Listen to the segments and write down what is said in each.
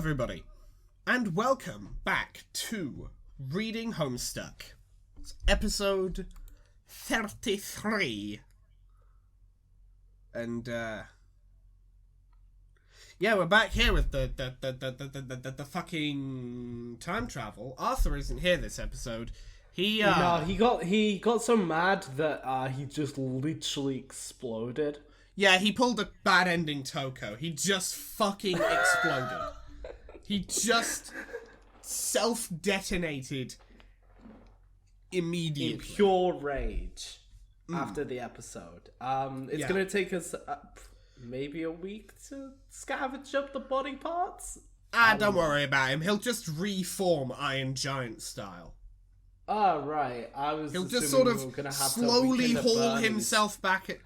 everybody, and welcome back to Reading Homestuck. It's episode 33. And, yeah, we're back here with the fucking time travel. Arthur isn't here this episode. He got so mad that he just literally exploded. Yeah, he pulled a bad ending Toko. He just fucking exploded. He just self-detonated immediately. In pure rage after the episode. It's going to take us maybe a week to scavenge up the body parts. Don't worry about him. He'll just reform Iron Giant style. Oh, right. He'll just sort of slowly haul himself back at...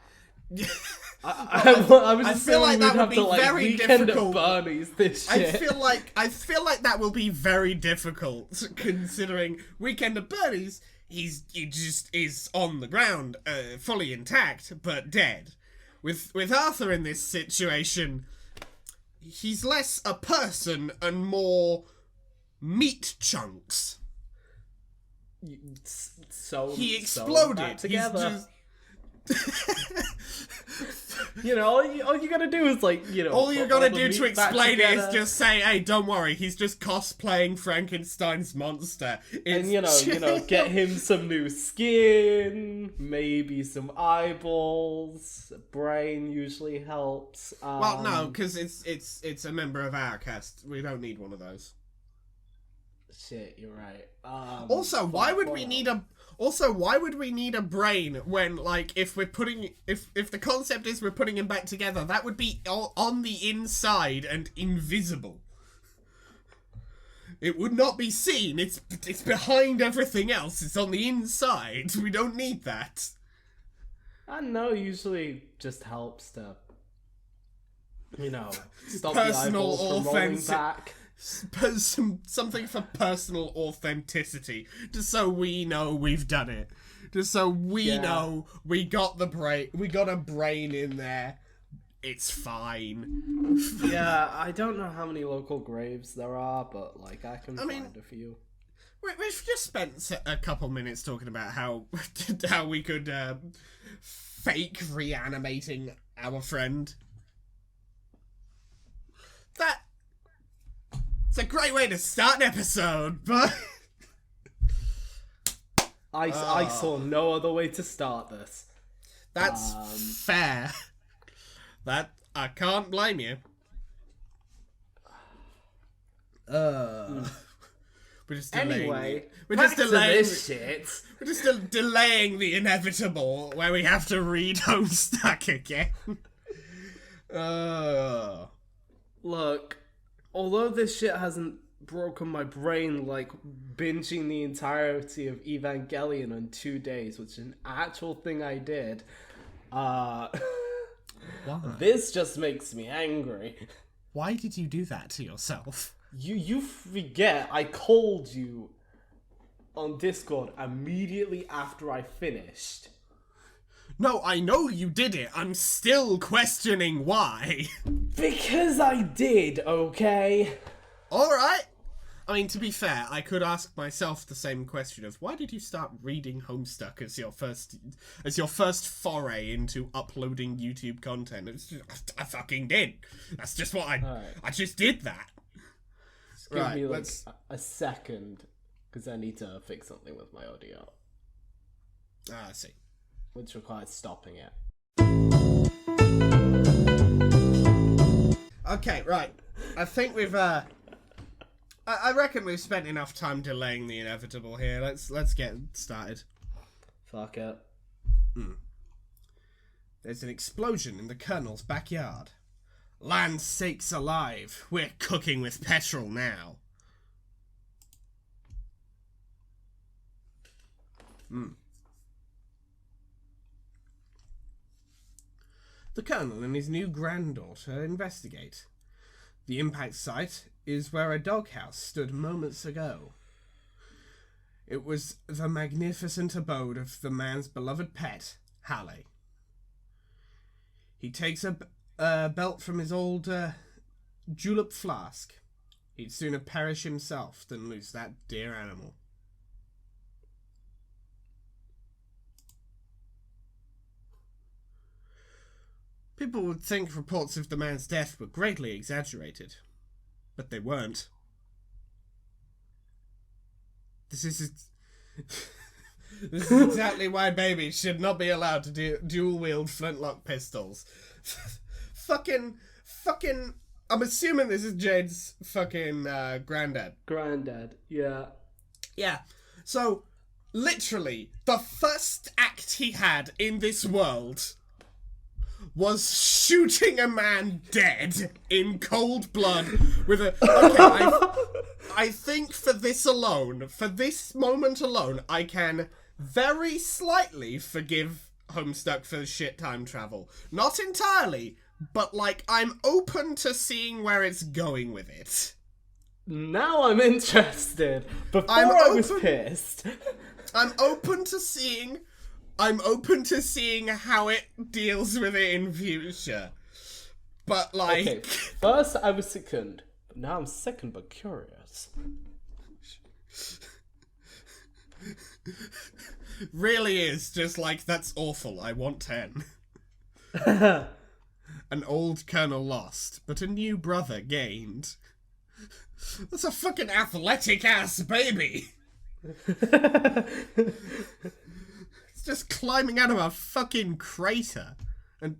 I feel like that would be very difficult. This shit. I feel like that will be very difficult considering Weekend at Bernie's. He just is on the ground, fully intact but dead. With Arthur in this situation, he's less a person and more meat chunks. So he exploded. Together. You know, all you gotta do is all you gotta do to explain it is just say, "Hey, don't worry, he's just cosplaying Frankenstein's monster." And get him some new skin, maybe some eyeballs, brain usually helps. Well, no, because it's a member of our cast. We don't need one of those. Shit, you're right. Also, why would we need a brain when, like, if the concept is we're putting him back together, that would be on the inside and invisible. It would not be seen. It's behind everything else. It's on the inside. We don't need that. I know, usually just helps to, stop the eyeballs from rolling back. Something for personal authenticity, just so we know we've done it, just so we know we got a brain in there. It's fine. Yeah, I don't know how many local graves there are, but I can find a few. We've just spent a couple minutes talking about how we could fake reanimating our friend. It's a great way to start an episode, but... I saw no other way to start this. That's fair. That, I can't blame you. We're just delaying this shit. We're just delaying the inevitable, where we have to read Homestuck again. Look... Although this shit hasn't broken my brain like binging the entirety of Evangelion in 2 days, which is an actual thing I did, this just makes me angry. Why did you do that to yourself? You forget I called you on Discord immediately after I finished. No, I know you did it. I'm still questioning why. Because I did, okay? Alright. I mean, to be fair, I could ask myself the same question of why did you start reading Homestuck as your first foray into uploading YouTube content? I fucking did. That's just what I just did that. Just give me a second, because I need to fix something with my audio. I see. Which requires stopping it. Okay, right. I think we've I reckon we've spent enough time delaying the inevitable here. Let's get started. Fuck it. There's an explosion in the Colonel's backyard. Land sakes alive. We're cooking with petrol now. The Colonel and his new granddaughter investigate. The impact site is where a doghouse stood moments ago. It was the magnificent abode of the man's beloved pet, Hallie. He takes a belt from his old julep flask. He'd sooner perish himself than lose that dear animal. People would think reports of the man's death were greatly exaggerated, but they weren't. This is exactly why babies should not be allowed to dual-wield flintlock pistols. fucking, I'm assuming this is Jade's fucking granddad. Granddad, yeah. Yeah, so, literally, the first act he had in this world was shooting a man dead in cold blood with a... Okay, I think for this moment alone, I can very slightly forgive Homestuck for shit time travel. Not entirely, but, like, I'm open to seeing where it's going with it. Now I'm interested. Before I was pissed. I'm open to seeing how it deals with it in future. But, like... Okay, first I was sickened, but now I'm sickened but curious. Really is just like, that's awful, I want 10. An old colonel lost, but a new brother gained. That's a fucking athletic-ass baby! It's just climbing out of a fucking crater. And...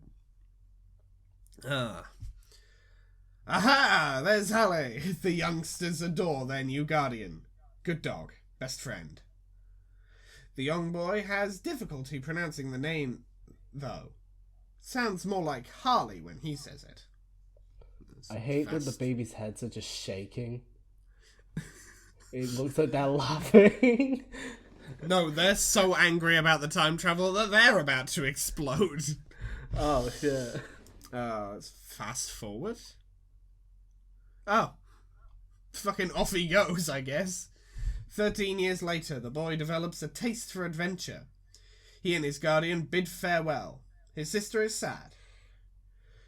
Aha! There's Halle! The youngsters adore their new guardian. Good dog. Best friend. The young boy has difficulty pronouncing the name, though. Sounds more like Harley when he says it. I hate that the babies' heads are just shaking. It looks like they're laughing. No, they're so angry about the time travel that they're about to explode. Oh, shit. Let's fast forward. Oh. Fucking off he goes, I guess. 13 years later, the boy develops a taste for adventure. He and his guardian bid farewell. His sister is sad.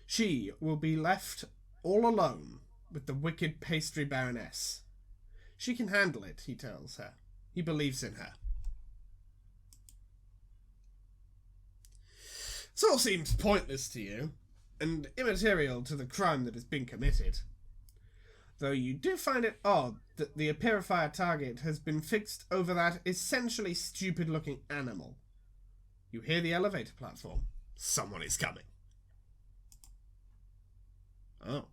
She will be left all alone with the wicked pastry baroness. She can handle it, he tells her. He believes in her. This all seems pointless to you, and immaterial to the crime that has been committed. Though you do find it odd that the Aperifier target has been fixed over that essentially stupid-looking animal. You hear the elevator platform. Someone is coming. Oh.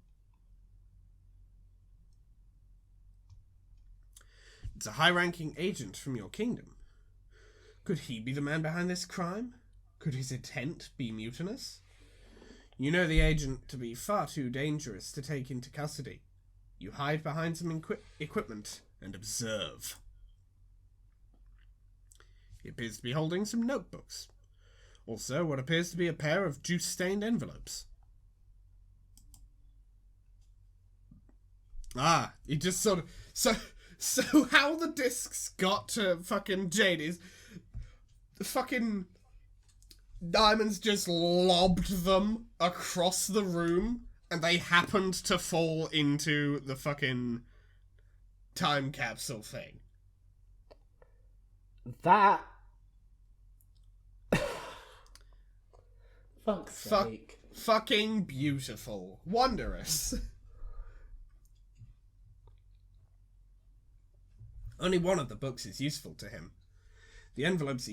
It's a high-ranking agent from your kingdom. Could he be the man behind this crime? Could his intent be mutinous? You know the agent to be far too dangerous to take into custody. You hide behind some equipment and observe. He appears to be holding some notebooks. Also, what appears to be a pair of juice-stained envelopes. Ah, he just sort of... So how the discs got to fucking Jade is... Fucking... Diamonds just lobbed them across the room, and they happened to fall into the fucking time capsule thing. That... Fuck's sake. Fucking beautiful. Wondrous. Only one of the books is useful to him. The envelopes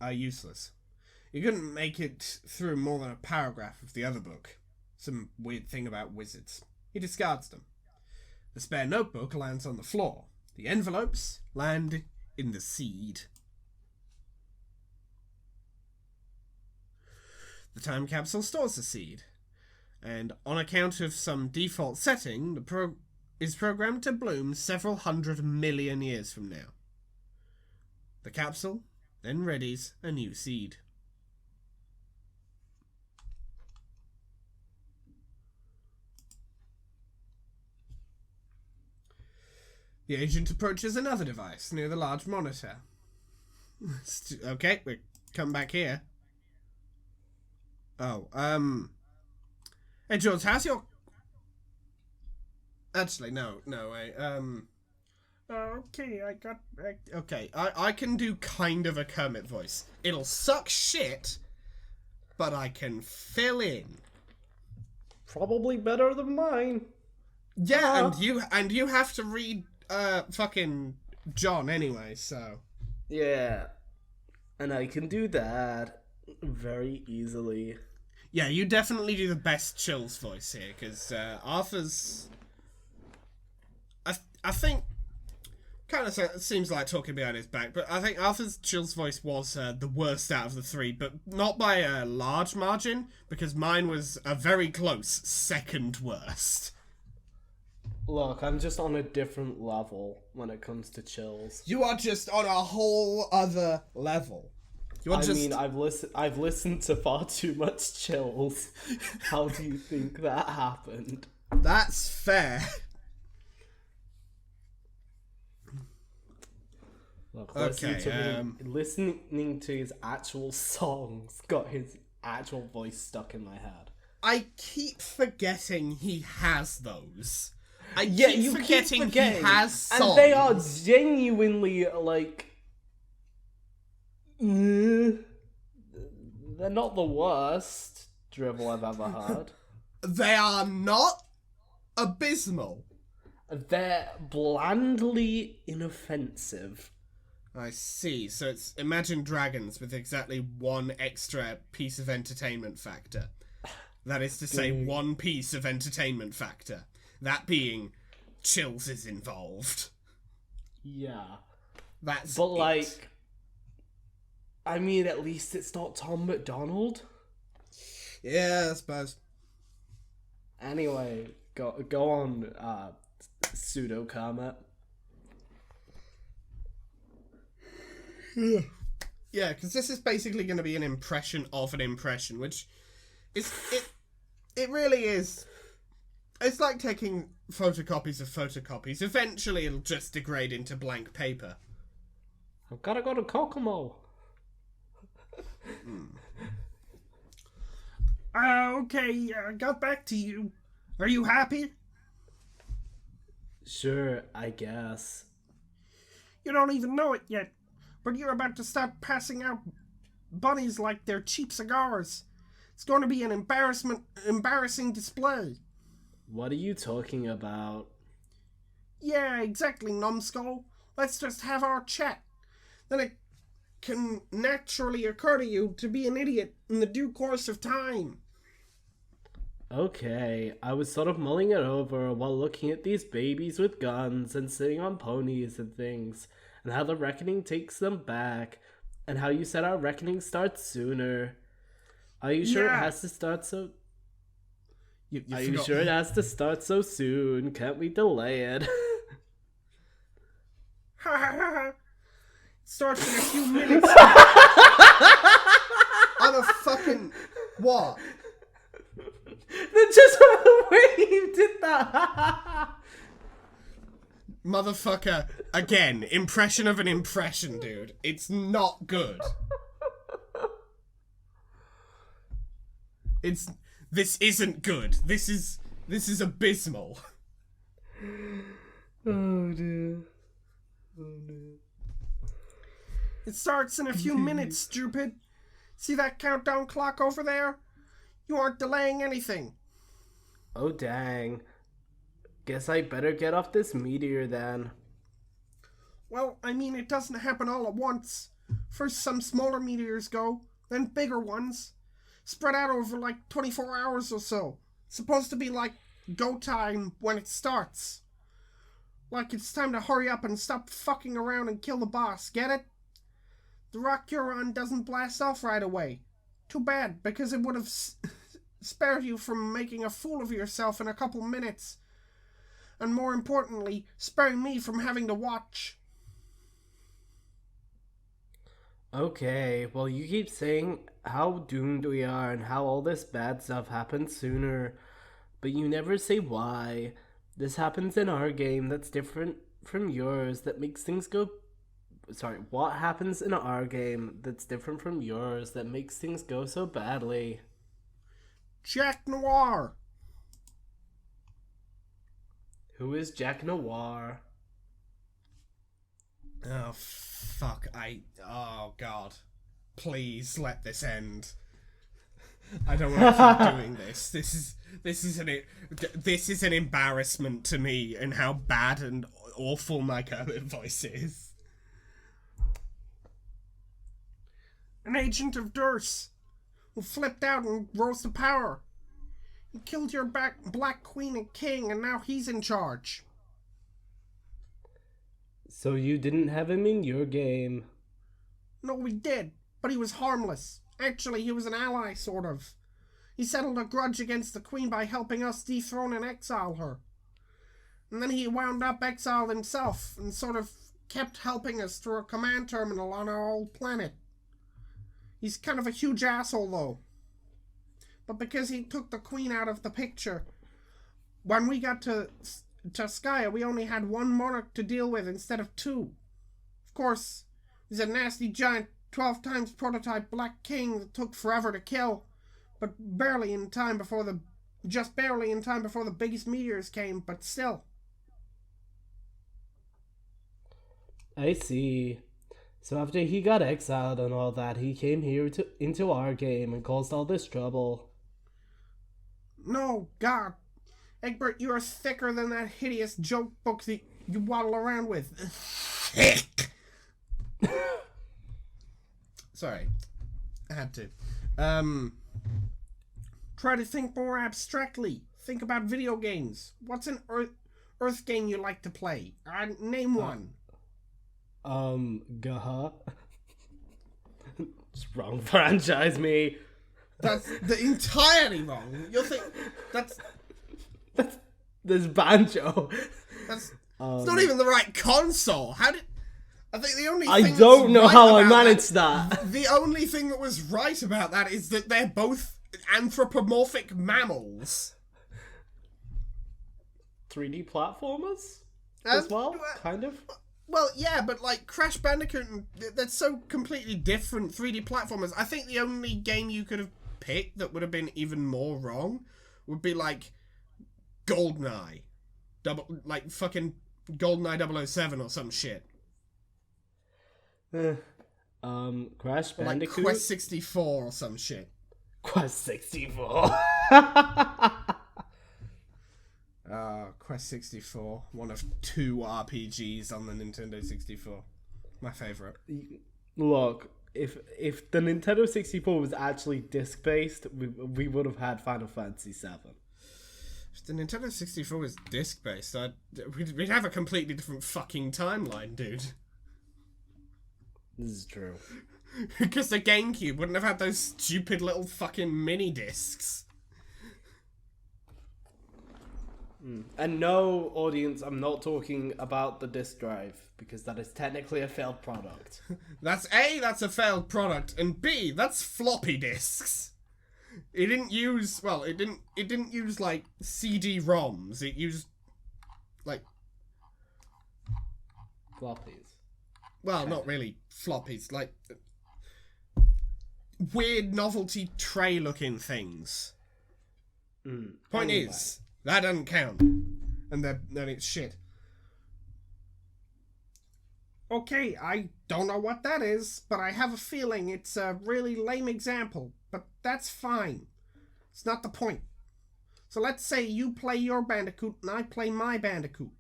are useless. You couldn't make it through more than a paragraph of the other book. Some weird thing about wizards. He discards them. The spare notebook lands on the floor. The envelopes land in the seed. The time capsule stores the seed, and on account of some default setting, is programmed to bloom several 100 million years from now. The capsule then readies a new seed. The agent approaches another device near the large monitor. Okay, we come back here. Oh, Hey, George, how's your... Actually, no, okay, okay, I can do kind of a Kermit voice. It'll suck shit, but I can fill in. Probably better than mine. Yeah, and you have to read fucking John anyway, so. Yeah. And I can do that very easily. Yeah, you definitely do the best Chills voice here, because Arthur's... I think... Kind of seems like talking behind his back, but I think Arthur's Chills voice was the worst out of the three, but not by a large margin, because mine was a very close second worst. Look, I'm just on a different level when it comes to Chills. You are just on a whole other level. I've listened to far too much Chills. How do you think that happened? That's fair. Look, okay, listening to his actual songs got his actual voice stuck in my head. I keep forgetting he has those. Keep forgetting he has songs. And they are genuinely, like... they're not the worst drivel I've ever heard. They are not abysmal. They're blandly inoffensive. I see. So it's Imagine Dragons with exactly one extra piece of entertainment factor. That is to say, one piece of entertainment factor. That being, Chills is involved. Yeah. That's But, like... I mean, at least it's not Tom McDonald. Yeah, I suppose. Anyway, go on, pseudo Kermit. Yeah, because this is basically going to be an impression of an impression, which is it really is. It's like taking photocopies of photocopies. Eventually, it'll just degrade into blank paper. I've got to go to Kokomo. Okay, I got back to you. Are you happy? Sure, I guess. You don't even know it yet, but you're about to start passing out bunnies like they're cheap cigars. It's going to be an embarrassing display. What are you talking about? Yeah, exactly, numbskull. Let's just have our chat. Then it can naturally occur to you to be an idiot in the due course of time. Okay, I was sort of mulling it over while looking at these babies with guns and sitting on ponies and things, and how the reckoning takes them back, and how you said our reckoning starts sooner. Are you sure it has to start so... Are you sure it has to start so soon? Can't we delay it? Ha ha ha ha! Starts in a few minutes. On a fucking... What? Just the way you did that. Motherfucker. Again, impression of an impression, dude. It's not good. This isn't good. This is abysmal. Oh dear. It starts in a few minutes, stupid. See that countdown clock over there? You aren't delaying anything. Oh dang. Guess I better get off this meteor then. Well, I mean, it doesn't happen all at once. First some smaller meteors go, then bigger ones. Spread out over like 24 hours or so. Supposed to be like go time when it starts. Like it's time to hurry up and stop fucking around and kill the boss, get it? The rock you're on doesn't blast off right away. Too bad, because it would have spared you from making a fool of yourself in a couple minutes. And more importantly, sparing me from having to watch. Okay, well you keep saying how doomed we are and how all this bad stuff happens sooner, but you never say why. This happens in our game that's different from yours that makes things go... Sorry, what happens in our game that's different from yours that makes things go so badly? Jack Noir. Who is Jack Noir? Oh, fuck. Oh, God. Please let this end. I don't want to keep doing this. This is an embarrassment to me and how bad and awful my Kermit voice is. An agent of Durst who flipped out and rose to power. He killed your Black Queen and King, and now he's in charge. So you didn't have him in your game? No, we did, but he was harmless. Actually, he was an ally, sort of. He settled a grudge against the Queen by helping us dethrone and exile her. And then he wound up exiled himself and sort of kept helping us through a command terminal on our old planet. He's kind of a huge asshole, though. But because he took the Queen out of the picture, when we got to Skya, we only had one monarch to deal with instead of two. Of course, he's a nasty giant 12 times prototype Black King that took forever to kill, but just barely in time before the biggest meteors came, but still. I see. So after he got exiled and all that, he came here into our game and caused all this trouble. No, God. Egbert, you are thicker than that hideous joke book that you waddle around with. Thick! Sorry. I had to. Try to think more abstractly. Think about video games. What's an Earth game you like to play? Name one. Gaha. It's wrong franchise, me. That's entirely wrong. You'll think that's There's Banjo. it's not even the right console. How did I think the only thing I don't know right how I about managed that. The only thing that was right about that is that they're both anthropomorphic mammals. 3D platformers as well, kind of. Well, yeah, but like Crash Bandicoot, that's so completely different 3D platformers. I think the only game you could have picked that would have been even more wrong would be like GoldenEye. Fucking GoldenEye 007 or some shit. Crash Bandicoot? Like Quest 64 or some shit. Quest 64. Quest 64, one of two RPGs on the Nintendo 64. My favorite. Look, if the Nintendo 64 was actually disc-based, we would have had Final Fantasy 7. If the Nintendo 64 was disc-based, we'd have a completely different fucking timeline, dude. This is true. Because the GameCube wouldn't have had those stupid little fucking mini-discs. And no, audience, I'm not talking about the disc drive, because that is technically a failed product. That's A, that's a failed product, and B, that's floppy disks. It didn't use, it didn't use, like, CD-ROMs. It used, like... Floppies. Well, okay. Not really floppies, like... weird novelty tray-looking things. Point is... that doesn't count. And then it's shit. Okay, I don't know what that is, but I have a feeling it's a really lame example. But that's fine. It's not the point. So let's say you play your Bandicoot and I play my Bandicoot.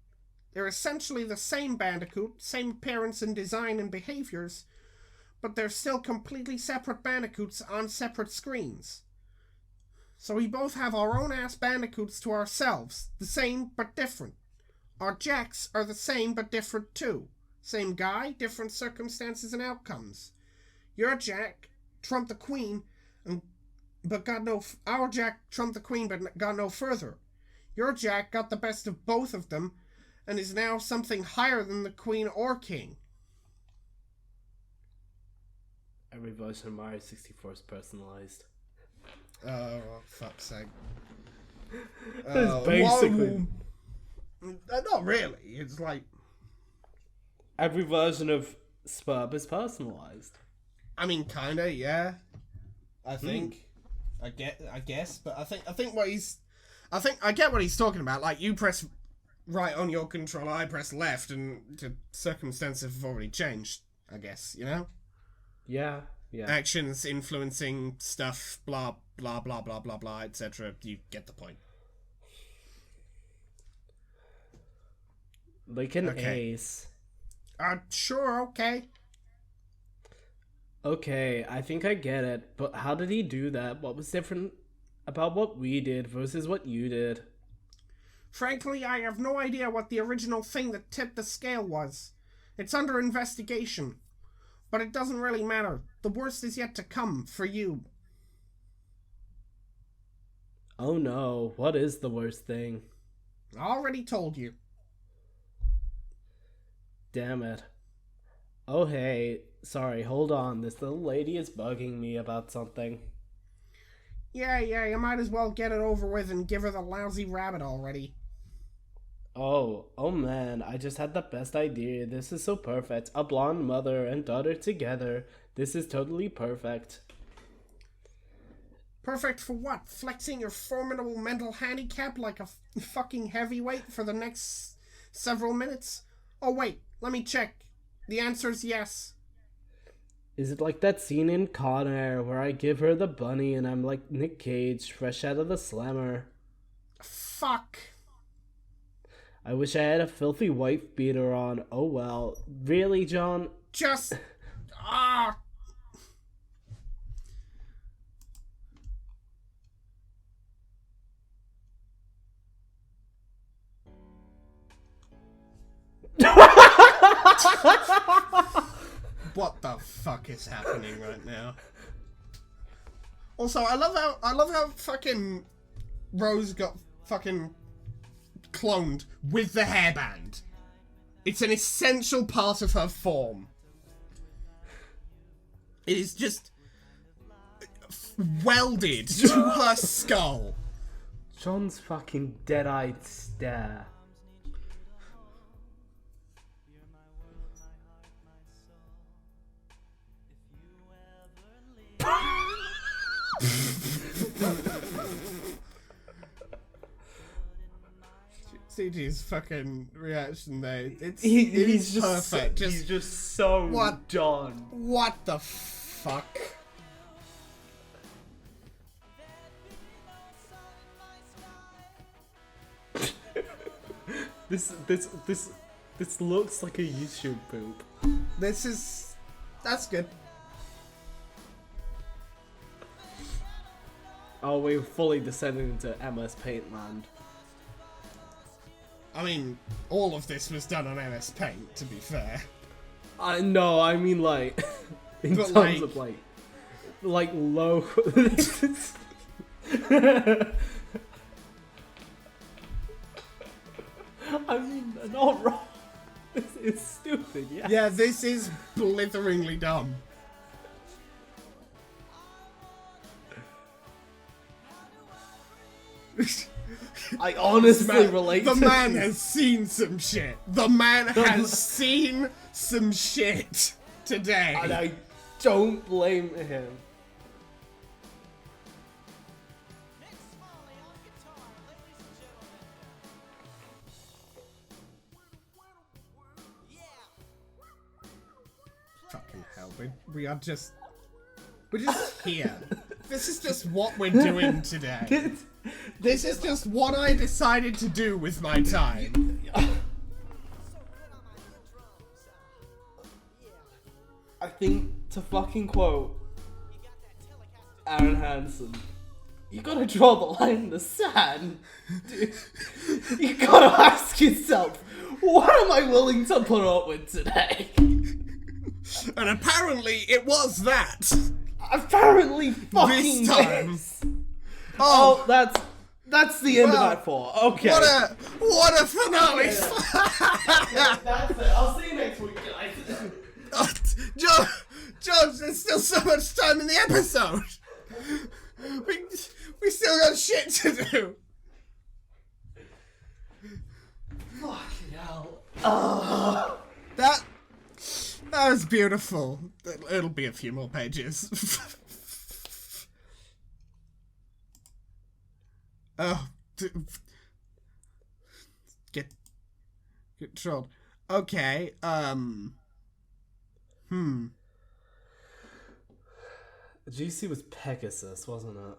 They're essentially the same Bandicoot, same appearance and design and behaviors, but they're still completely separate Bandicoots on separate screens. So we both have our own ass Bandicoots to ourselves, the same but different. Our Jacks are the same but different too. Same guy, different circumstances and outcomes. Your Jack trumped the Queen, our Jack trumped the Queen but got no further. Your Jack got the best of both of them, and is now something higher than the Queen or King. Every version of Mario 64 is personalized. Oh, fuck's sake. That's basically... not really. It's like... every version of Spurb is personalized. I mean, kinda, yeah. I think. I guess, but I think what he's... I get what he's talking about. Like, you press right on your controller, I press left, and the circumstances have already changed, I guess, you know? Yeah. Actions influencing stuff, blah, blah, blah, blah, blah, blah, etc. You get the point. Like an ace. Sure, okay. Okay, I think I get it, but how did he do that? What was different about what we did versus what you did? Frankly, I have no idea what the original thing that tipped the scale was. It's under investigation. But it doesn't really matter. The worst is yet to come for you. Oh no, what is the worst thing? I already told you. Damn it. Oh hey, sorry, hold on. This little lady is bugging me about something. Yeah, you might as well get it over with and give her the lousy rabbit already. Oh man, I just had the best idea. This is so perfect. A blonde mother and daughter together. This is totally perfect. Perfect for what? Flexing your formidable mental handicap like a fucking heavyweight for the next several minutes? Oh wait, let me check. The answer's yes. Is it like that scene in Con Air where I give her the bunny and I'm like Nick Cage, fresh out of the slammer? Fuck. I wish I had a filthy wife beater on. Oh well. Really, John? Just... What the fuck is happening right now? Also, I love how fucking Rose got fucking cloned with the hairband. It's an essential part of her form. It is just welded to her skull. John's fucking dead-eyed stare. CG's fucking reaction there. It's He's perfect. He's just so done. What the fuck? This looks like a YouTube poop. That's good. Oh, we're fully descending into MS Paint land. I mean, all of this was done on MS Paint, to be fair. No, I mean like, in But terms of like low. I mean, not wrong. It's stupid, yeah. Yeah, this is blitheringly dumb. I honestly relate The to man this. has seen some shit. The man has seen some shit today. And I don't blame him. Fucking hell, we're just here. This is just what we're doing today. This is just what I decided to do with my time. I think to fucking quote Aaron Hansen, you gotta draw the line in the sand. Dude, you gotta ask yourself, what am I willing to put up with today? And apparently it was that. Apparently fucking This time. this. Oh, that's the end of Act 4. Okay. What a finale! That's it. I'll see you next week, guys. Jones, there's still so much time in the episode. We still got shit to do. Fucking hell. That was beautiful. It'll be a few more pages. Oh, Controlled. Okay, GC was Pegasus, wasn't it?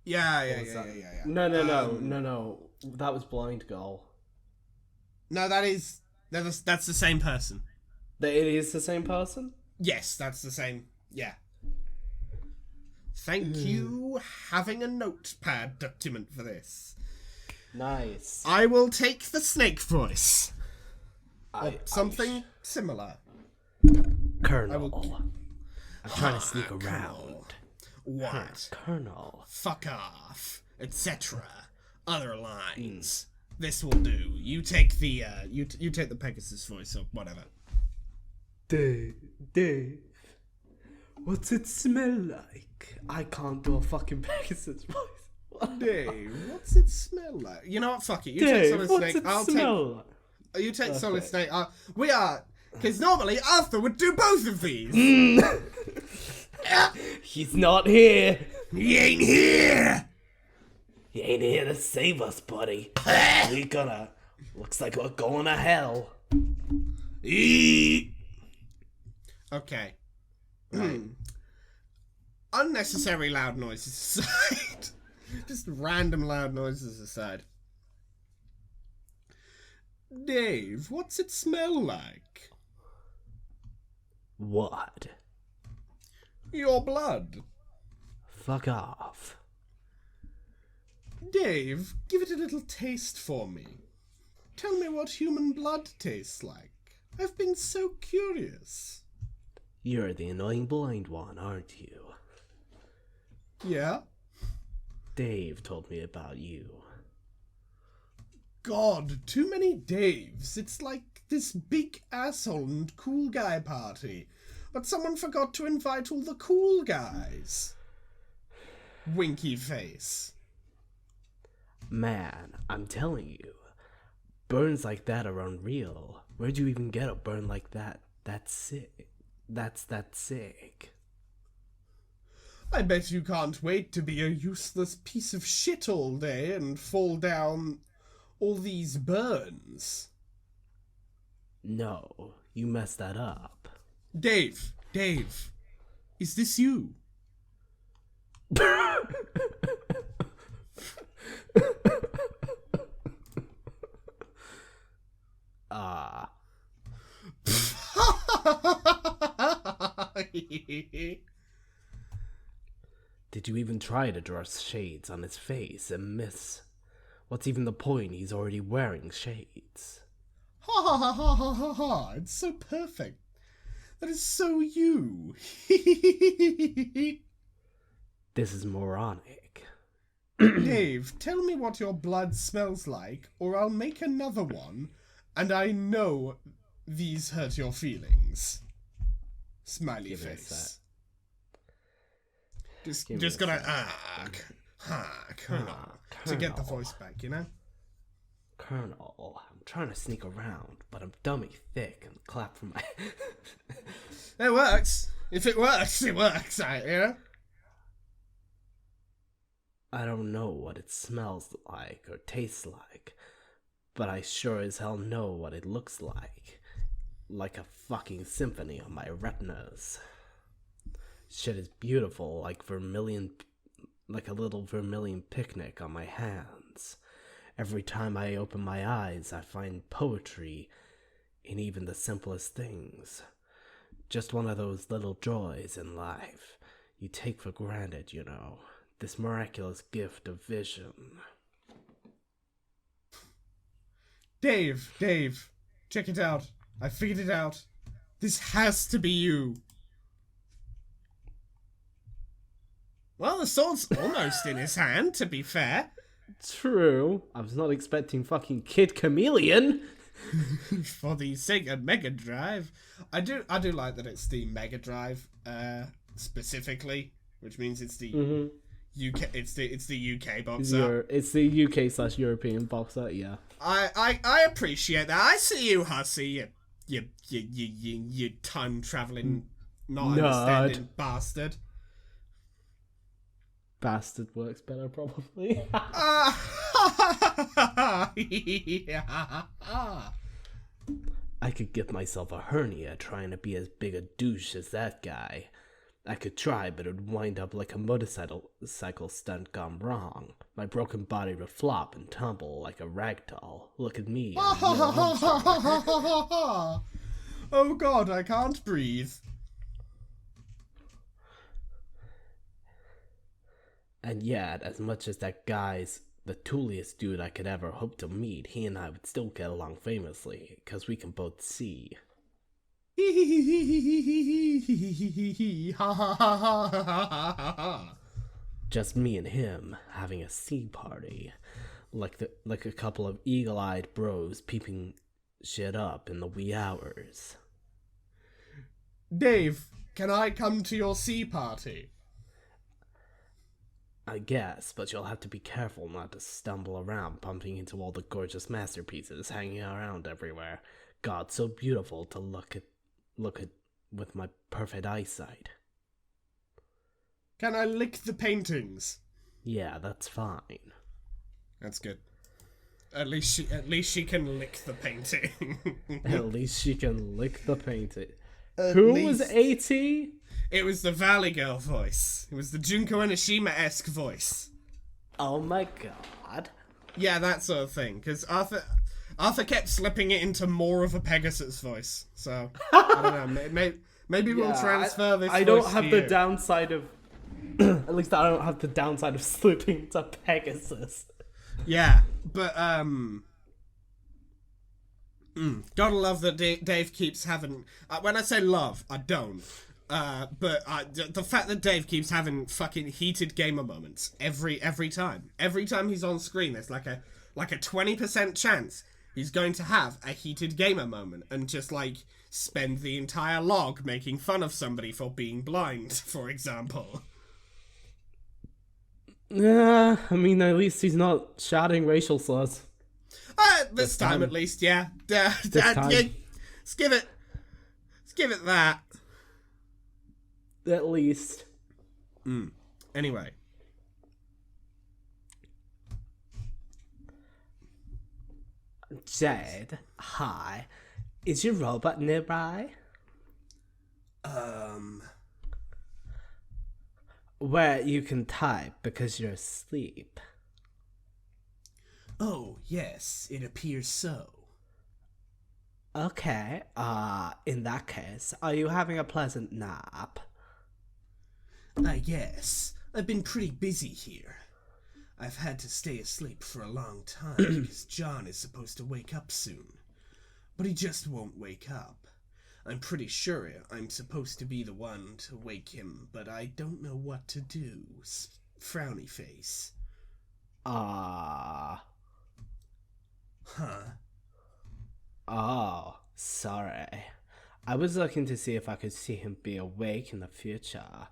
Yeah. No. That was Blind Girl. No, that's the same person. It is the same person? Yes, that's the same. Yeah. Thank you. Having a notepad document for this. Nice. I will take the snake voice. Something similar. Colonel. I'm trying to sneak around. What? Colonel. Fuck off. Etc. Other lines. This will do. You take the you take the Pegasus voice or whatever. Dave. What's it smell like? I can't do a fucking Pegasus voice. Dave, what's it smell like? You know what? Fuck it. You take Solid Snake. I'll take. You take Solid Snake. We are. Because normally Arthur would do both of these. He's not here. He ain't here. He ain't here to save us, buddy. We gonna. Looks like we're going to hell. Okay. Unnecessary loud noises aside. Just random loud noises aside. Dave, what's it smell like? What? Your blood. Fuck off. Dave, give it a little taste for me. Tell me what human blood tastes like. I've been so curious. You're the annoying blind one, aren't you? Yeah? Dave told me about you. God, too many Daves. It's like this big asshole and cool guy party. But someone forgot to invite all the cool guys. Winky face. Man, I'm telling you, burns like that are unreal. Where'd you even get a burn like that? That's sick. That's sick. I bet you can't wait to be a useless piece of shit all day and fall down all these burns. No, you messed that up. Dave, is this you? Did you even try to draw shades on his face and miss? What's even the point? He's already wearing shades. Ha ha ha ha ha ha ha. It's so perfect. That is so you. This is moronic. Dave, tell me what your blood smells like, or I'll make another one, and I know these hurt your feelings. Smiley face. Just gonna Colonel, to get the voice back, you know? Colonel, I'm trying to sneak around, but I'm dummy thick and clap for my... It works. If it works, it works, you know? I don't know what it smells like or tastes like, but I sure as hell know what it looks like. Like a fucking symphony on my retinas. Shit is beautiful, like a little vermilion picnic on my hands. Every time I open my eyes, I find poetry in even the simplest things. Just one of those little joys in life you take for granted, you know. This miraculous gift of vision. Dave, check it out. I figured it out. This has to be you. Well, the sword's almost in his hand, to be fair. True. I was not expecting fucking Kid Chameleon. For the Sega Mega Drive. I do like that it's the Mega Drive, specifically, which means it's the UK. It's the UK box art. It's the UK/European box art. Yeah. I appreciate that. I see you, Hussy. You time traveling, not understanding bastard. Bastard works better, probably. I could give myself a hernia trying to be as big a douche as that guy. I could try, but it would wind up like a motorcycle stunt gone wrong. My broken body would flop and tumble like a rag doll. Look at me. Oh god, I can't breathe. And yet, as much as that guy's the tooliest dude I could ever hope to meet, he and I would still get along famously, because we can both see. Just me and him having a sea party, like a couple of eagle-eyed bros peeping shit up in the wee hours. Dave, can I come to your sea party? I guess, but you'll have to be careful not to stumble around bumping into all the gorgeous masterpieces hanging around everywhere. God, so beautiful to look at with my perfect eyesight. Can I lick the paintings? Yeah, that's fine. That's good. At least she can lick the painting. At least she can lick the painting. At Who least... was AT? It was the Valley Girl voice. It was the Junko Enoshima-esque voice. Oh my god. Yeah, that sort of thing. Because Arthur kept slipping it into more of a Pegasus voice. So, I don't know. Maybe we'll transfer this voice I don't have to the you. downside of... At least I don't have the downside of slipping to Pegasus. Yeah, but, gotta love that Dave keeps having... when I say love, I don't. But the fact that Dave keeps having fucking heated gamer moments every time. Every time he's on screen, there's like a 20% chance he's going to have a heated gamer moment and just, like, spend the entire log making fun of somebody for being blind, for example. Yeah, I mean, at least he's not shouting racial slurs. This time at least, yeah. Time. Yeah. Let's give it that. At least. Anyway. Jade, hi. Is your robot nearby? Where you can type because you're asleep. Oh, yes, it appears so. Okay, in that case, are you having a pleasant nap? I guess. I've been pretty busy here. I've had to stay asleep for a long time because John is supposed to wake up soon. But he just won't wake up. I'm pretty sure I'm supposed to be the one to wake him, but I don't know what to do. Frowny face. Huh. Oh, sorry. I was looking to see if I could see him be awake in the future,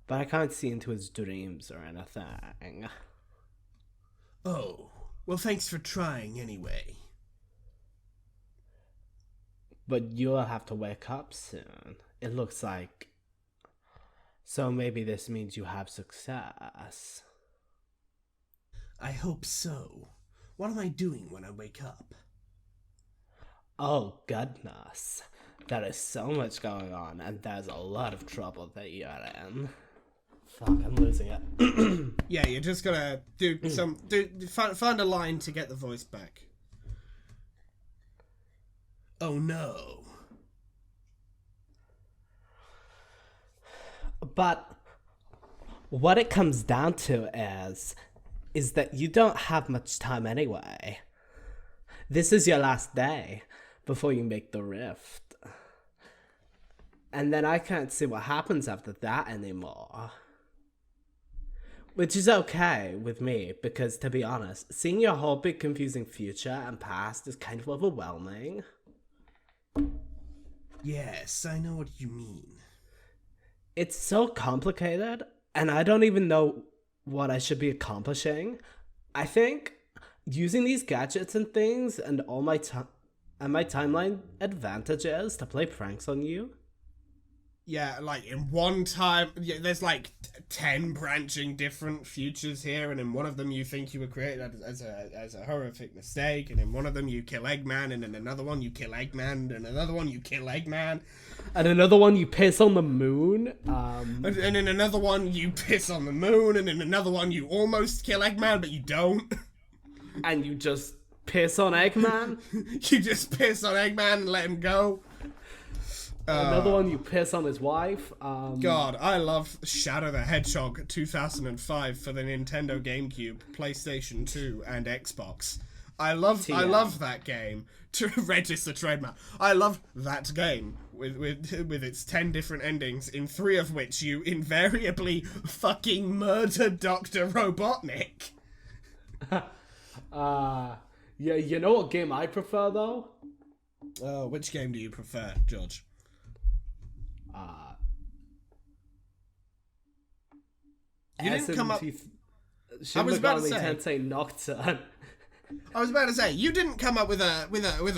but I can't see into his dreams or anything. Oh, well thanks for trying anyway. But you'll have to wake up soon, it looks like. So maybe this means you have success. I hope so. What am I doing when I wake up? Oh, goodness. There is so much going on, and there's a lot of trouble that you're in. Fuck, I'm losing it. Yeah, you're just gonna find a line to get the voice back. Oh no. But what it comes down to is that you don't have much time anyway. This is your last day before you make the rift. And then I can't see what happens after that anymore. Which is okay with me, because to be honest, seeing your whole big confusing future and past is kind of overwhelming. Yes, I know what you mean. It's so complicated, and I don't even know what I should be accomplishing. I think using these gadgets and things and all my my timeline advantages to play pranks on you. Yeah, like in one time, there's like 10 branching different futures here, and in one of them you think you were created as a horrific mistake, and in one of them you kill Eggman, and in another one you kill Eggman, and in another one you kill Eggman, and another one you piss on the moon, and in another one you piss on the moon, and in another one you almost kill Eggman but you don't. And you just piss on Eggman. You just piss on Eggman and let him go. Another one you piss on his wife. God, I love Shadow the Hedgehog 2005 for the Nintendo GameCube, PlayStation 2, and Xbox. I love that game. To register trademark, I love that game with its 10 different endings, in 3 of which you invariably fucking murder Dr. Robotnik. Yeah, you know what game I prefer though? Which game do you prefer, George? You didn't come up. I was about to say Nocturne. I was about to say, you didn't come up with a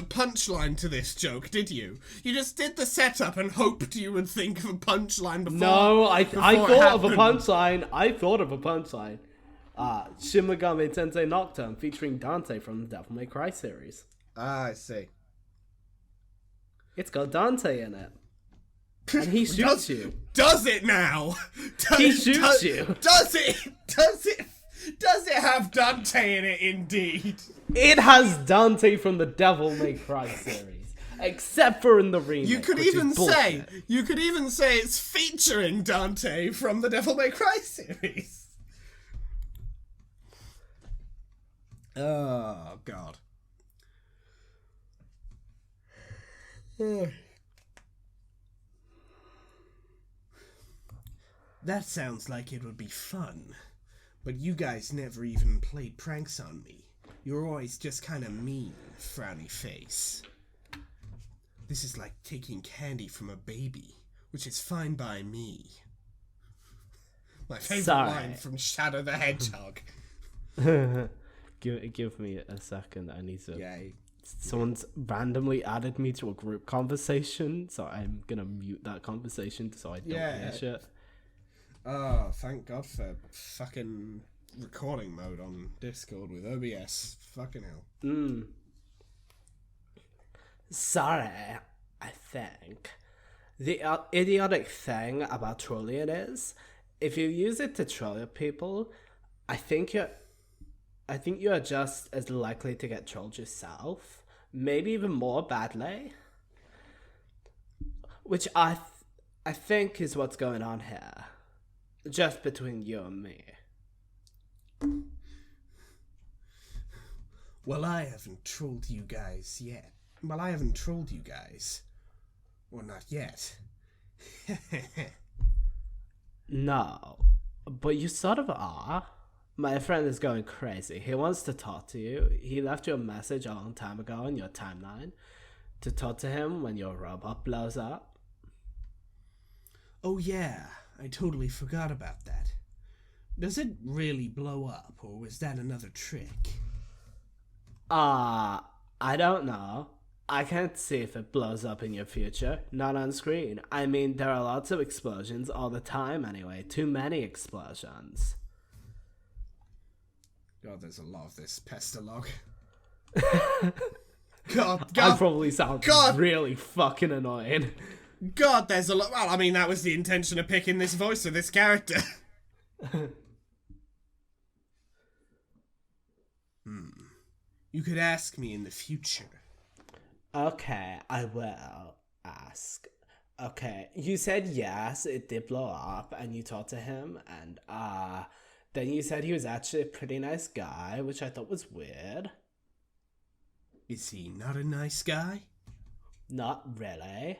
punchline to this joke, did you? You just did the setup and hoped you would think of a punchline before. No, I thought of a punchline. Shin Megami Tensei Nocturne featuring Dante from the Devil May Cry series. Ah, I see. It's got Dante in it. And he shoots you. Does it now? He shoots you. Does it have Dante in it indeed? It has Dante from the Devil May Cry series. Except for in the remake. You could even say it's featuring Dante from the Devil May Cry series. Oh God. That sounds like it would be fun, but you guys never even played pranks on me. You're always just kind of mean, frowny face. This is like taking candy from a baby, which is fine by me. My favorite line from Shadow the Hedgehog. Give me a second. I need to. Yeah. Someone's randomly added me to a group conversation, so I'm gonna mute that conversation so I don't hear shit. Oh, thank God for fucking recording mode on Discord with OBS. Fucking hell. Sorry, I think. The idiotic thing about trolling is, if you use it to troll people, I think you're just as likely to get trolled yourself. Maybe even more badly. Which I think is what's going on here. Just between you and me. Well, I haven't trolled you guys yet. Or not yet. No. But you sort of are. My friend is going crazy. He wants to talk to you. He left you a message a long time ago in your timeline to talk to him when your robot blows up. Oh yeah, I totally forgot about that. Does it really blow up, or was that another trick? I don't know. I can't see if it blows up in your future. Not on screen. I mean, there are lots of explosions all the time anyway. Too many explosions. God, there's a lot of this Pester log. God. I probably sound really fucking annoying. God, there's a lot. Well, I mean, that was the intention of picking this voice of this character. You could ask me in the future. Okay, I will ask. Okay, you said yes, it did blow up, and you talked to him, and then you said he was actually a pretty nice guy, which I thought was weird. Is he not a nice guy? Not really.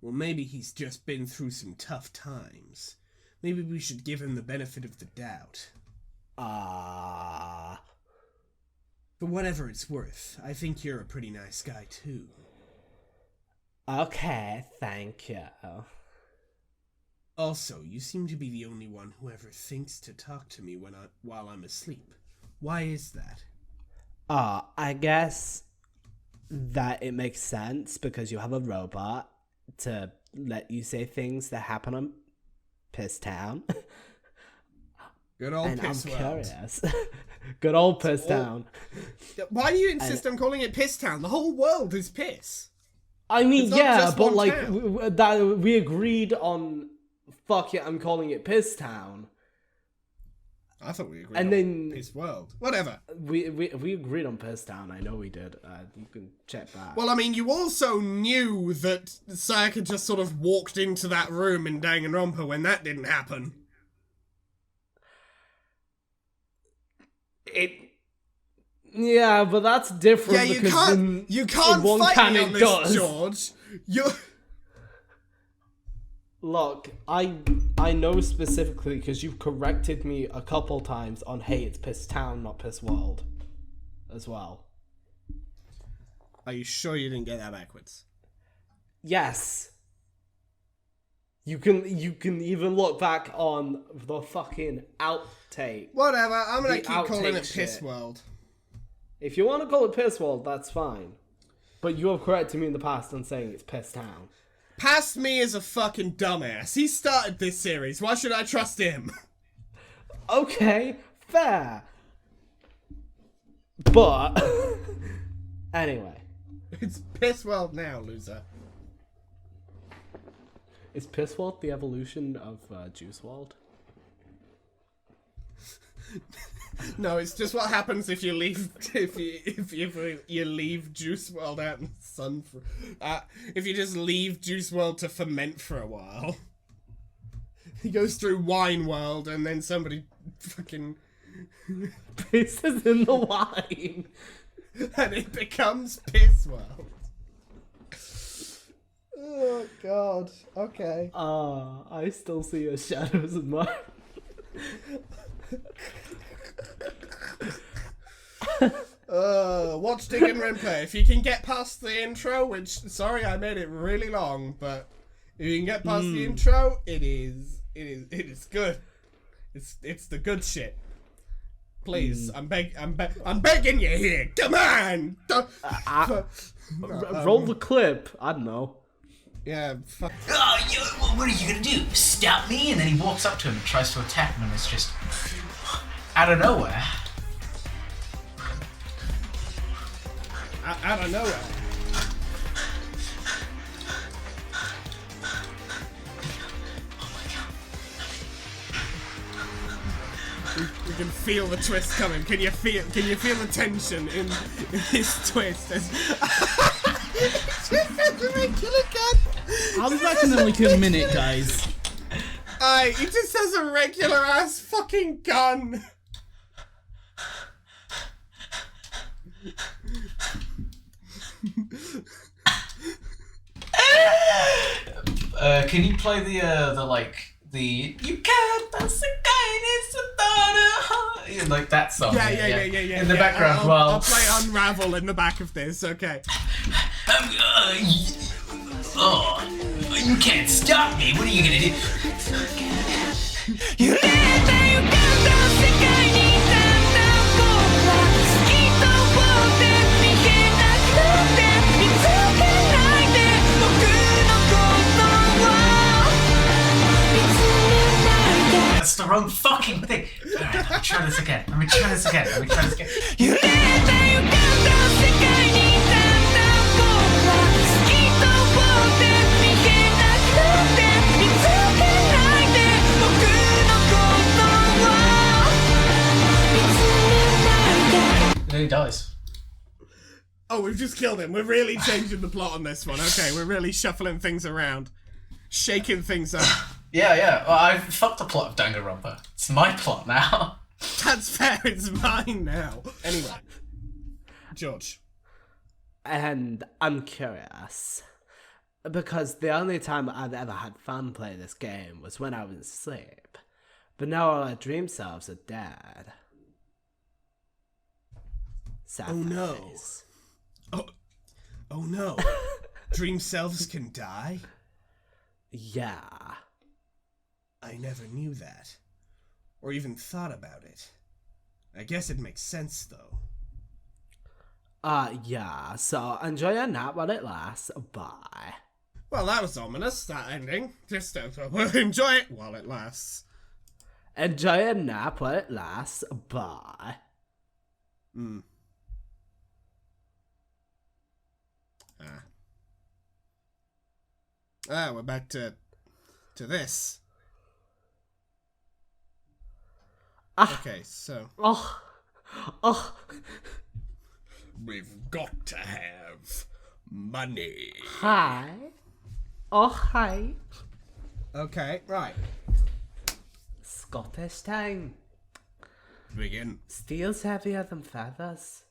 Well, maybe he's just been through some tough times. Maybe we should give him the benefit of the doubt. For whatever it's worth, I think you're a pretty nice guy, too. Okay, thank you. Also, you seem to be the only one who ever thinks to talk to me while I'm asleep. Why is that? I guess that it makes sense because you have a robot to let you say things that happen Piss Town. Good old And Piss I'm World. curious. Good old Piss Town. Why do you insist on calling it Piss Town? The whole world is piss. I mean, It's not yeah, just but one like town. that we agreed on. Fuck it, I'm calling it Piss Town. I thought we agreed And on then- Piss World. Whatever. We agreed on Piss Town. I know we did. You can check that. Well, I mean, you also knew that Sayaka just sort of walked into that room in Danganronpa when that didn't happen. Yeah, but that's different. Yeah, because you can't in one fight me canon on this, does. George. You. Look, I know specifically because you've corrected me a couple times on, hey, it's Piss Town, not Piss World, as well. Are you sure you didn't get that backwards? Yes. You can even look back on the fucking outtake. Whatever. I'm gonna The keep calling it outtake Piss shit. World. If you want to call it Piss World, that's fine. But you have corrected me in the past on saying it's Piss Town. Past me is a fucking dumbass. He started this series. Why should I trust him? Okay, fair. But anyway, It's Piss World now, loser. is Piss World the evolution of Juice World? No, it's just what happens if you leave if you leave Juice World out in the sun for if you just leave Juice World to ferment for a while. He goes through Wine World and then somebody fucking Pisses in the wine. and it becomes Piss World. Oh god. Okay. I still see your shadows in mine. Watch Danganronpa. If you can get past the intro, which sorry I made it really long, but if you can get past the intro, it is good. It's the good shit. Please, I'm begging you here. Come on. Roll the clip. I don't know. Yeah. Fuck. What are you gonna do? Stop me? And then he walks up to him and tries to attack him, and it's just out of nowhere. Out of nowhere. We can feel the twist coming. Can you feel the tension in this twist? It's just a regular gun. I'll be back in like a minute, guys. He just has a regular ass fucking gun. Can you play the you can't pass a guy needs a daughter, like that song? Yeah. In the background, I'll play Unravel in the back of this. Okay. You can't stop me. What are you gonna do? That's the wrong fucking thing. Alright, let me try this again. And then he dies. Oh, we've just killed him. We're really changing the plot on this one. Okay, we're really shuffling things around, shaking things up. Yeah. Well, I fucked the plot of Danganronpa. It's my plot now. That's fair. It's mine now. Anyway, George. And I'm curious. Because the only time I've ever had fun playing this game was when I was asleep. But now all our dream selves are dead. Sad Oh no. face. Oh no. Dream selves can die? Yeah. I never knew that. Or even thought about it. I guess it makes sense, though. Yeah, so enjoy your nap while it lasts. Bye. Well, that was ominous, that ending. Just enjoy it while it lasts. Enjoy a nap while it lasts. Bye. We're back to this. Okay, so Oh. we've got to have money. Hi. Oh, hi. Okay, right. Scottish time. Begin. Steel's heavier than feathers.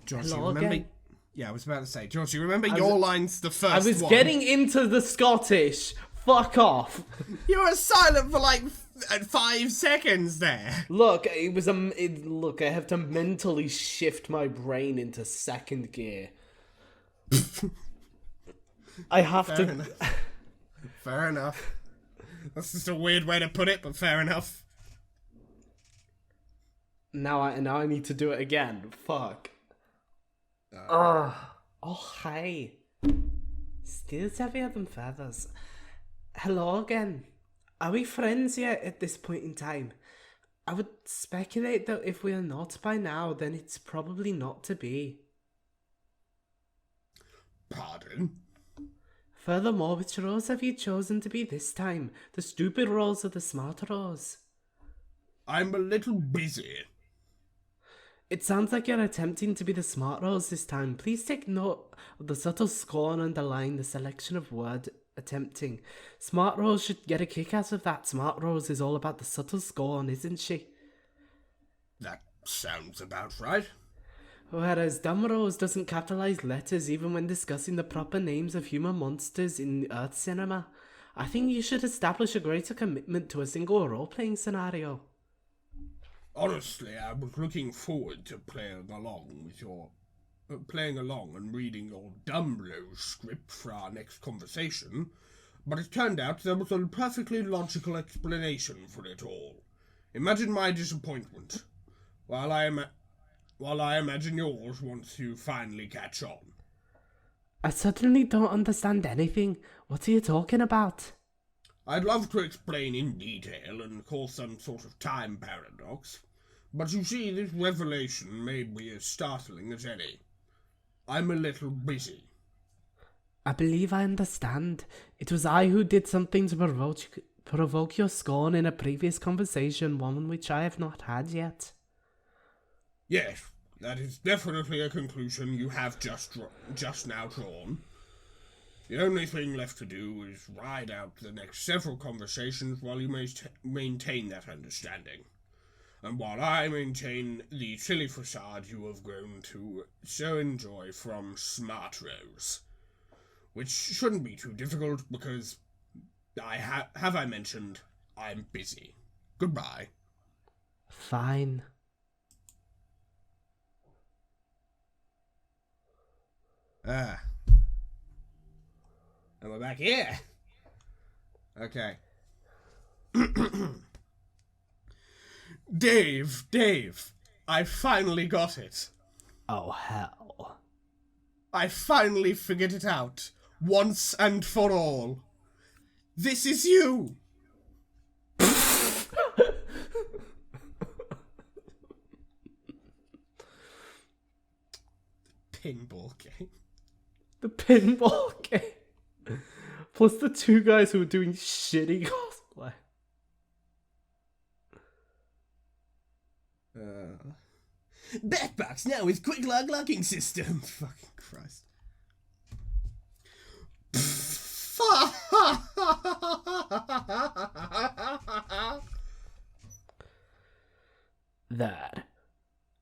George, Hello you remember? again. Yeah, I was about to say, George, you remember your lines the first I was one? getting into the Scottish. Fuck off. You were silent for like 5 seconds there. Look, it was look, I have to mentally shift my brain into second gear. I have Fair to. enough. Fair enough. That's just a weird way to put it, but fair enough. Now I need to do it again. Fuck. Oh, hi. Steel's heavier than feathers. Hello again. Are we friends yet at this point in time? I would speculate that if we are not by now, then it's probably not to be. Pardon? Furthermore, which rose have you chosen to be this time? The stupid rose or the smart rose? I'm a little busy. It sounds like you're attempting to be the smart rose this time. Please take note of the subtle scorn underlying the selection of word attempting. Smart rose should get a kick out of that. Smart rose is all about the subtle scorn, isn't she? That sounds about right. Whereas dumb rose doesn't capitalize letters even when discussing the proper names of human monsters in Earth cinema. I think you should establish a greater commitment to a single role-playing scenario. Honestly, I was looking forward to playing along and reading your Dumbrose script for our next conversation, but it turned out there was a perfectly logical explanation for it all. Imagine my disappointment, while I imagine yours once you finally catch on. I certainly don't understand anything. What are you talking about? I'd love to explain in detail and cause some sort of time paradox, but you see, this revelation may be as startling as any. I'm a little busy. I believe I understand. It was I who did something to provoke your scorn in a previous conversation, one which I have not had yet. Yes, that is definitely a conclusion you have just now drawn. The only thing left to do is ride out the next several conversations while you maintain that understanding. And while I maintain the silly facade you have grown to so enjoy from Smart Rose. Which shouldn't be too difficult because I mentioned I'm busy. Goodbye. Fine. And we're back here. Okay. Dave, I finally got it. Oh, hell. I finally figured it out, once and for all. This is you! Pinball game. The pinball game. Plus the two guys who were doing shitty cosplay. Backbox now with quick locking system. Fucking Christ. That.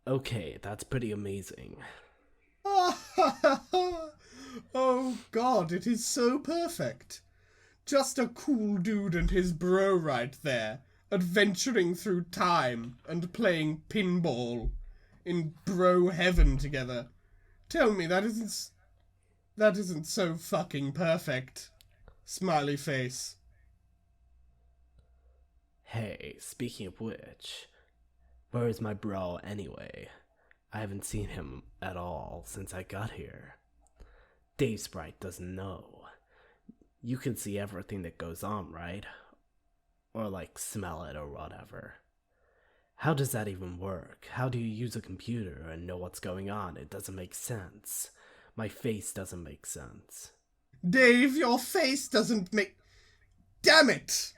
Okay, that's pretty amazing. Oh God, it is so perfect. Just a cool dude and his bro right there, adventuring through time and playing pinball in bro heaven together. Tell me that isn't so fucking perfect. Smiley face. Hey, speaking of which, Where's my bro anyway? I haven't seen him at all since I got here. Dave Sprite doesn't know. You can see everything that goes on, right? Or like smell it or whatever. How does that even work? How do you use a computer and know what's going on? It doesn't make sense. My face doesn't make sense. Dave, your face doesn't make... Damn it!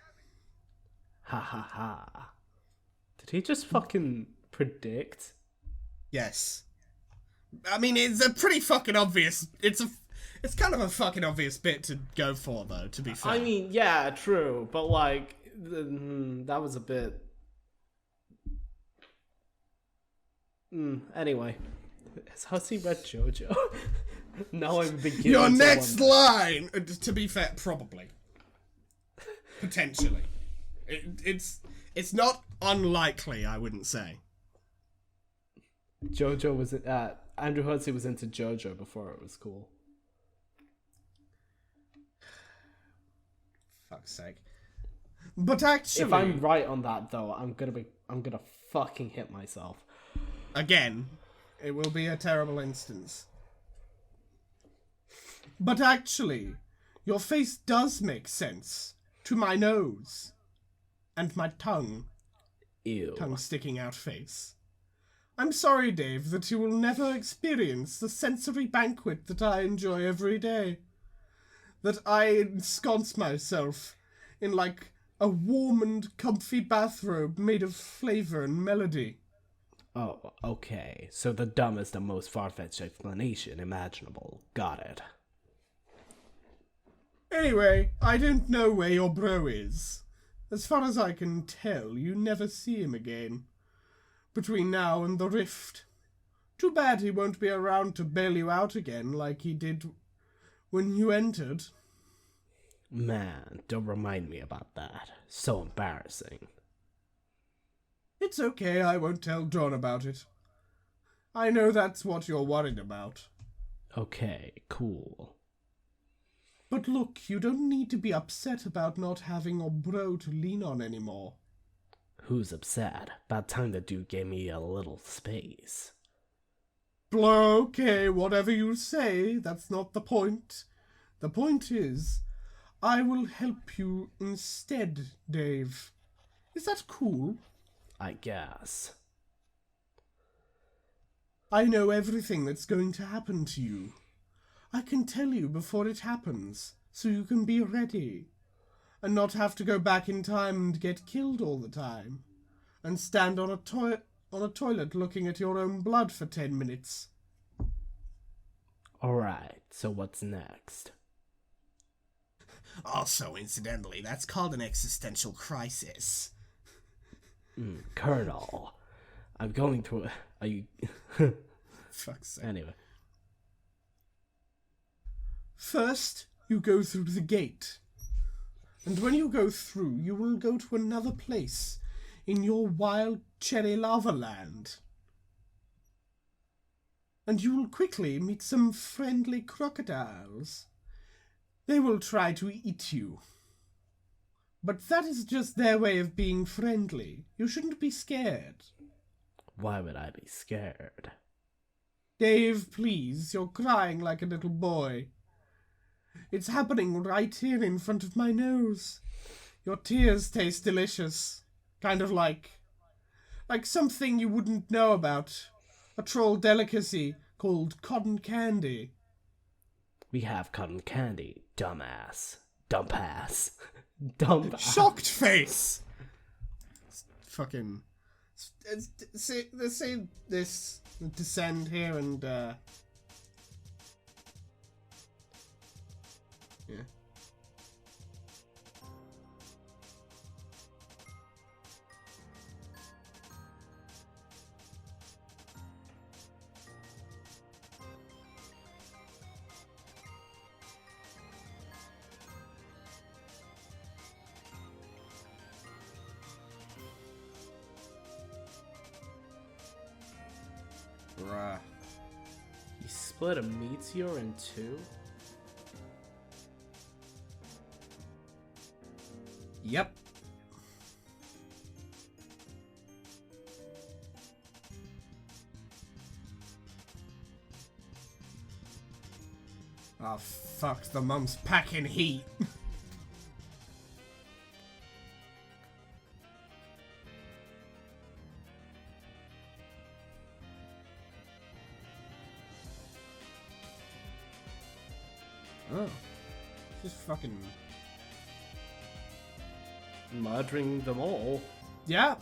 Ha ha ha. Did he just fucking predict? Yes. I mean, it's a pretty fucking obvious... It's kind of a fucking obvious bit to go for, though, to be fair. I mean, yeah, true, but like, that was a bit... Anyway, has he read JoJo? Now I'm beginning Your to next wonder. line, to be fair, probably. Potentially. It's not unlikely, I wouldn't say. JoJo was... Andrew Hudsey was into JoJo before it was cool. Fuck's sake. But actually... If I'm right on that, though, I'm gonna fucking hit myself. Again, it will be a terrible instance. But actually, your face does make sense to my nose and my tongue. Ew. Tongue sticking out face. I'm sorry, Dave, that you will never experience the sensory banquet that I enjoy every day. That I ensconce myself in like a warm and comfy bathrobe made of flavor and melody. Oh, okay. So the dumbest and most far-fetched explanation imaginable. Got it. Anyway, I don't know where your bro is. As far as I can tell, you never see him again. Between now and the rift. Too bad he won't be around to bail you out again like he did when you entered. Man, don't remind me about that. So embarrassing. It's okay, I won't tell John about it. I know that's what you're worried about. Okay, cool. But look, you don't need to be upset about not having a bro to lean on anymore. Who's upset? About time the dude gave me a little space. Okay, whatever you say, that's not the point. The point is, I will help you instead, Dave. Is that cool? I guess. I know everything that's going to happen to you. I can tell you before it happens, so you can be ready. And not have to go back in time and get killed all the time. And stand on a toilet looking at your own blood for 10 minutes. Alright, so what's next? Also, incidentally, that's called an existential crisis. Colonel, I'm going through... Are you... Fuck's sake. Anyway. First, you go through the gate. And when you go through, you will go to another place in your wild cherry lava land. And you will quickly meet some friendly crocodiles. They will try to eat you. But that is just their way of being friendly. You shouldn't be scared. Why would I be scared? Dave, please, you're crying like a little boy. It's happening right here in front of my nose. Your tears taste delicious. Kind of like something you wouldn't know about. A troll delicacy called cotton candy. We have cotton candy, dumbass. Dumpass. Dumpass. Shocked face! Fucking... Say this, descend here and, yeah. Bruh. You split a meteor in two? Yep. Oh, fuck, the mum's packing heat. Oh. Just fucking... Murdering them all. Yeah.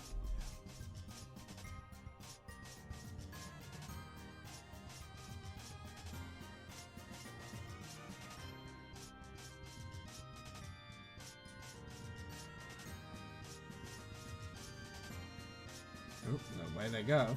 Oh, no way they go.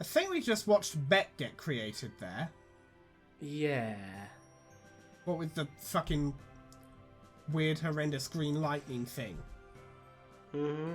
I think we just watched Bet get created there. Yeah. What with the fucking weird, horrendous green lightning thing. Mm-hmm.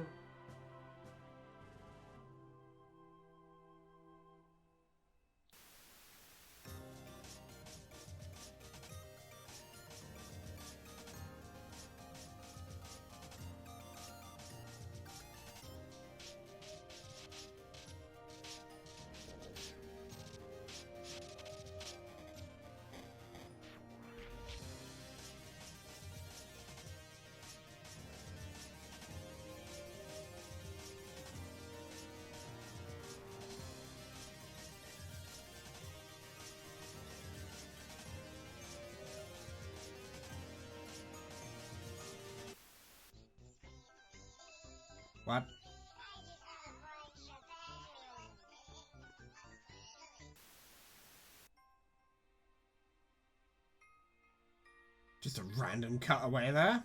What? Just a random cutaway there.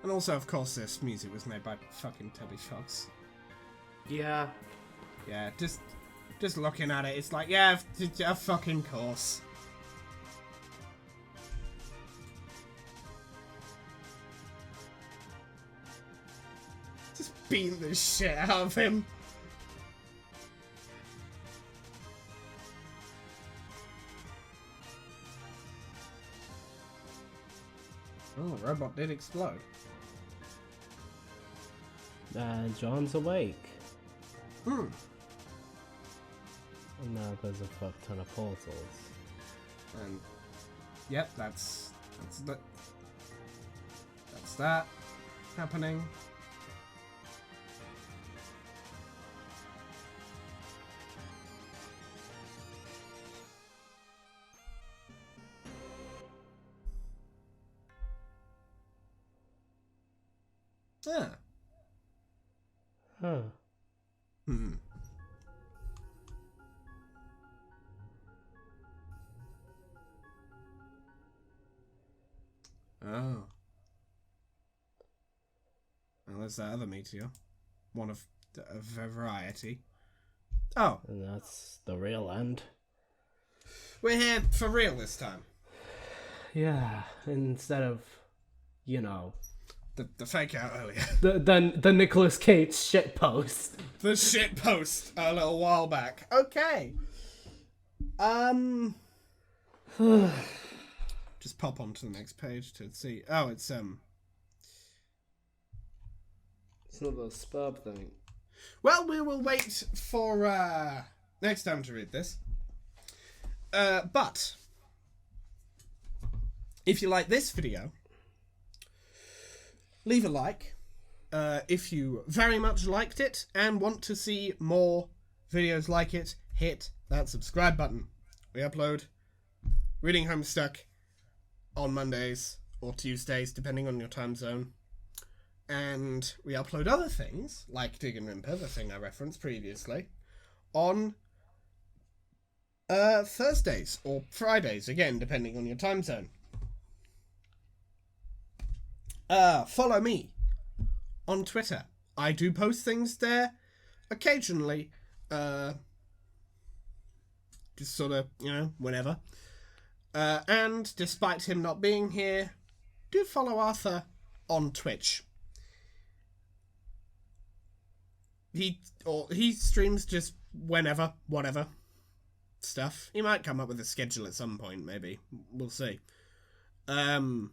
And also, of course, this music was made by fucking Toby Fox. Yeah. Yeah, just looking at it, it's like, yeah, of fucking course. Just beating the shit out of him. Oh, the robot did explode. John's awake. Hmm. And now there's a fuck ton of portals. And yep, that's that happening. Yeah. Huh. Hmm. Oh. Well, there's that other meteor. One of a variety. Oh, And that's the real end. we're here for real this time. Yeah, instead of, you know, The fake out earlier. the Nicolas Cage shitpost. The shit post a little while back. Okay. Just pop onto the next page to see. Oh, it's It's not the spurb thing. Well, we will wait for next time to read this. But if you like this video, leave a like. If you very much liked it and want to see more videos like it, hit that subscribe button. We upload Reading Homestuck on Mondays or Tuesdays, depending on your time zone. And we upload other things, like Dig and Rimper, the thing I referenced previously, on Thursdays or Fridays, again, depending on your time zone. Follow me on Twitter. I do post things there. occasionally, just sort of, whenever. And despite him not being here, do follow Arthur on Twitch. He streams just whenever, whatever stuff. He might come up with a schedule at some point, maybe. We'll see. But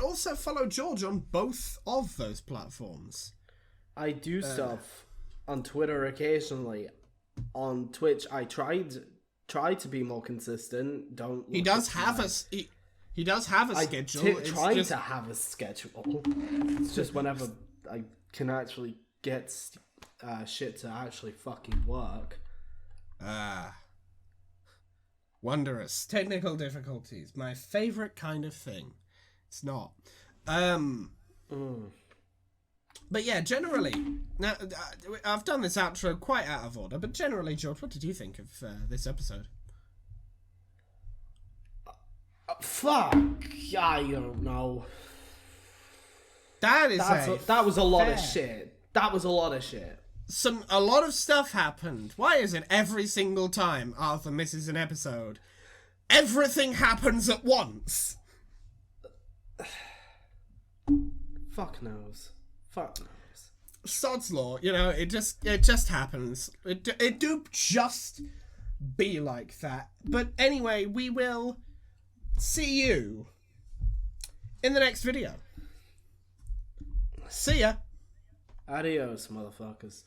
also follow George on both of those platforms. I do stuff on Twitter occasionally. On Twitch, I try to be more consistent. He does have a schedule. Trying to have a schedule. It's just whenever I can actually get shit to actually fucking work. Wondrous. Technical difficulties. My favorite kind of thing. It's not. But yeah, generally, now I've done this outro quite out of order, but generally, George, what did you think of this episode? Fuck, I don't know. That was a lot of shit. That was a lot of shit. A lot of stuff happened. Why is it every single time Arthur misses an episode, everything happens at once? Fuck knows. Sod's law, it just happens. It do just be like that. But anyway, we will see you in the next video. See ya. Adios, motherfuckers.